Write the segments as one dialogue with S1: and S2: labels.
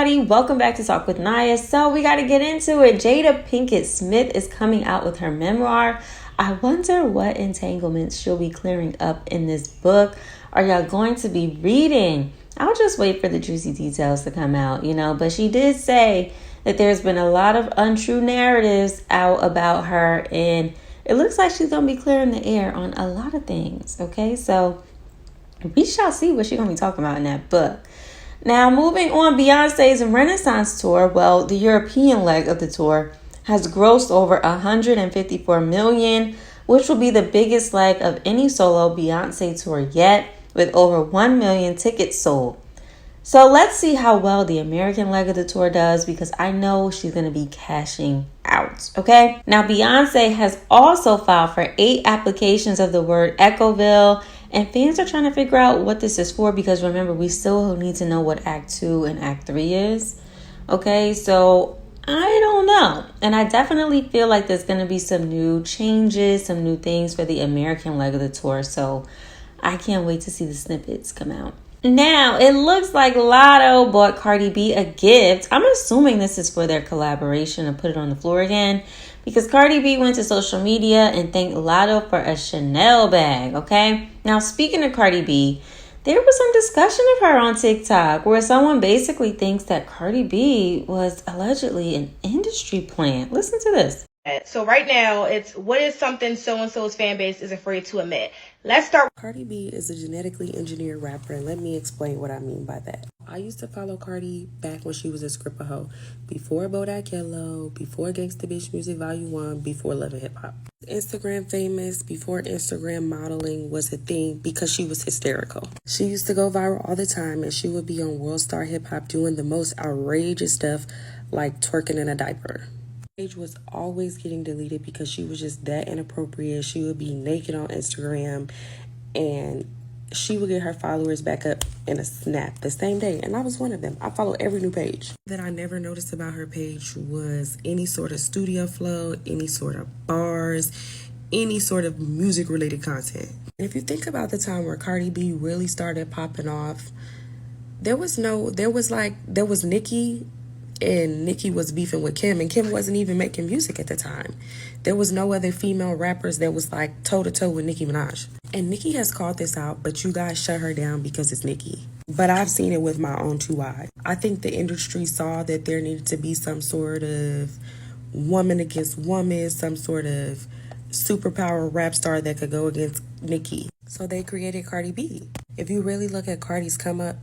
S1: everybody. Welcome back to Talk With Nia. So we got to get into it. Jada Pinkett Smith is coming out with her memoir. I wonder what entanglements she'll be clearing up in this book. Are y'all going to be reading? I'll just wait for the juicy details to come out, but she did say that there's been a lot of untrue narratives out about her, and it looks like she's going to be clearing the air on a lot of things, okay? So we shall see what she's going to be talking about in that book. Now, moving on, Beyonce's Renaissance tour, well, the European leg of the tour, has grossed over $154 million, which will be the biggest leg of any solo Beyonce tour yet, with over 1 million tickets sold. So let's see how well the American leg of the tour does, because I know she's going to be cashing out, okay? Now, Beyonce has also filed for 8 applications of the word Echoville, and fans are trying to figure out what this is for, because remember, we still need to know what Act 2 and Act 3 is, okay? So I don't know. And I definitely feel like there's going to be some new changes, some new things for the American leg of the tour. So I can't wait to see the snippets come out. Now, it looks like Lotto bought Cardi B a gift. I'm assuming this is for their collaboration, and put it on the floor again, because Cardi B went to social media and thanked Lotto for a Chanel bag, okay? Now, speaking of Cardi B, there was some discussion of her on TikTok where someone basically thinks that Cardi B was allegedly an industry plant. Listen to this.
S2: So right now, it's what is something so-and-so's fan base is afraid to admit. Let's start.
S3: Cardi B is a genetically engineered rapper, and let me explain what I mean by that. I used to follow Cardi back when she was a scripper hoe, before Bodak Yellow, before Gangsta Bitch Music Volume 1, before Love and Hip Hop. Instagram famous, before Instagram modeling was a thing, because she was hysterical. She used to go viral all the time, and she would be on World Star Hip Hop doing the most outrageous stuff like twerking in a diaper. Page was always getting deleted because she was just that inappropriate. She would be naked on Instagram, and she would get her followers back up in a snap the same day, and I was one of them. I follow every new page. That I never noticed about her page was any sort of studio flow, any sort of bars, any sort of music related content. And if you think about the time where Cardi B really started popping off, there was Nicki, and Nicki was beefing with Kim, and Kim wasn't even making music at the time. There was no other female rappers that was like toe-to-toe with Nicki Minaj. And Nicki has called this out, but you guys shut her down because it's Nicki. But I've seen it with my own 2 eyes. I think the industry saw that there needed to be some sort of woman against woman, some sort of superpower rap star that could go against Nicki. So they created Cardi B. If you really look at Cardi's come up,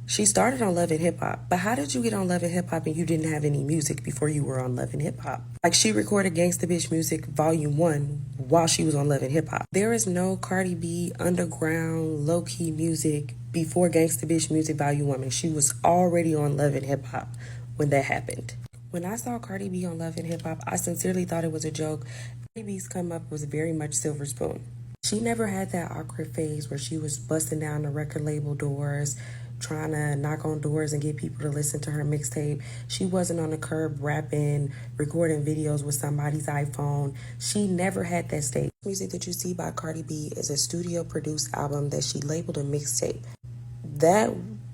S3: she started on Love and Hip Hop, but how did you get on Love and Hip Hop and you didn't have any music before you were on Love and Hip Hop? Like, she recorded Gangsta Bitch Music Volume 1 while she was on Love and Hip Hop. There is no Cardi B underground low-key music before Gangsta Bitch Music Volume 1, and she was already on Love and Hip Hop when that happened. When I saw Cardi B on Love and Hip Hop, I sincerely thought it was a joke. Cardi B's come up was very much Silver Spoon. She never had that awkward phase where she was busting down the record label doors, trying to knock on doors and get people to listen to her mixtape. She wasn't on the curb rapping, recording videos with somebody's iPhone. She never had that stage. Music that you see by Cardi B is a studio-produced album that she labeled a mixtape. That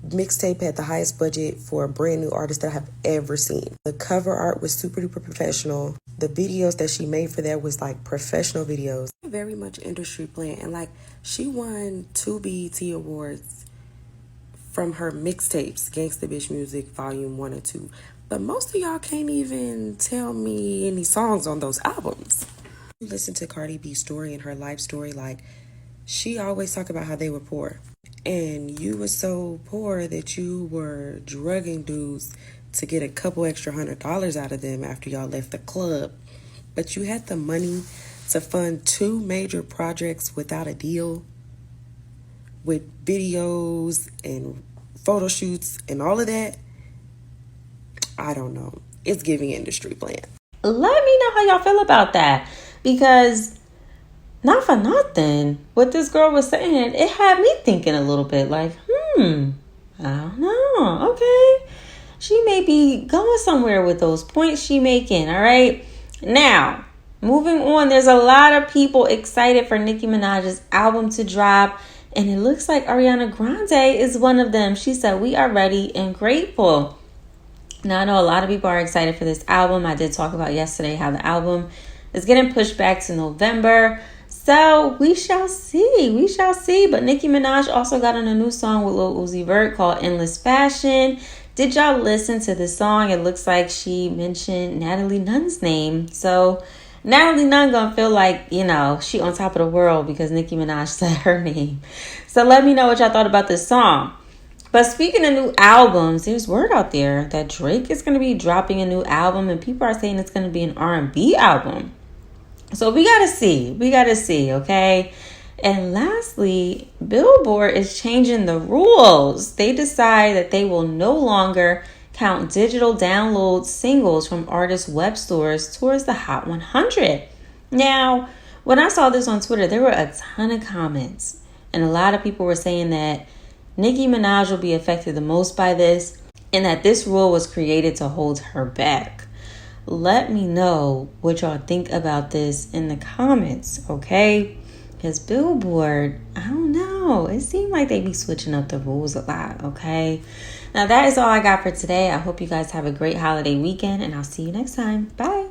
S3: mixtape had the highest budget for a brand new artist that I have ever seen. The cover art was super duper professional. The videos that she made for that was like professional videos. Very much industry plant, and like, she won 2 BET Awards from her mixtapes, Gangsta Bitch Music Volume 1 and 2. But most of y'all can't even tell me any songs on those albums. You listen to Cardi B's story and her life story, like, she always talk about how they were poor. And you were so poor that you were drugging dudes to get a couple extra $100 out of them after y'all left the club. But you had the money to fund 2 major projects without a deal, with videos and photo shoots and all of that. I don't know. It's giving industry plant.
S1: Let me know how y'all feel about that, because not for nothing, what this girl was saying, it had me thinking a little bit like, I don't know. Okay. She may be going somewhere with those points she making. All right. Now, moving on, there's a lot of people excited for Nicki Minaj's album to drop. And it looks like Ariana Grande is one of them. She said, "We are ready and grateful." Now, I know a lot of people are excited for this album. I did talk about yesterday how the album is getting pushed back to November. So we shall see. We shall see. But Nicki Minaj also got on a new song with Lil Uzi Vert called Endless Fashion. Did y'all listen to the song? It looks like she mentioned Natalie Nunn's name. So Natalie Nunn gonna feel like, she on top of the world because Nicki Minaj said her name. So let me know what y'all thought about this song. But speaking of new albums, there's word out there that Drake is going to be dropping a new album, and people are saying it's going to be an R&B album. So we got to see. We got to see, okay? And lastly, Billboard is changing the rules. They decide that they will no longer count digital download singles from artists' web stores towards the Hot 100. Now, when I saw this on Twitter, there were a ton of comments, and a lot of people were saying that Nicki Minaj will be affected the most by this, and that this rule was created to hold her back. Let me know what y'all think about this in the comments, okay? Because Billboard, I don't know. It seemed like they be switching up the rules a lot, okay? Now, that is all I got for today. I hope you guys have a great holiday weekend, and I'll see you next time. Bye.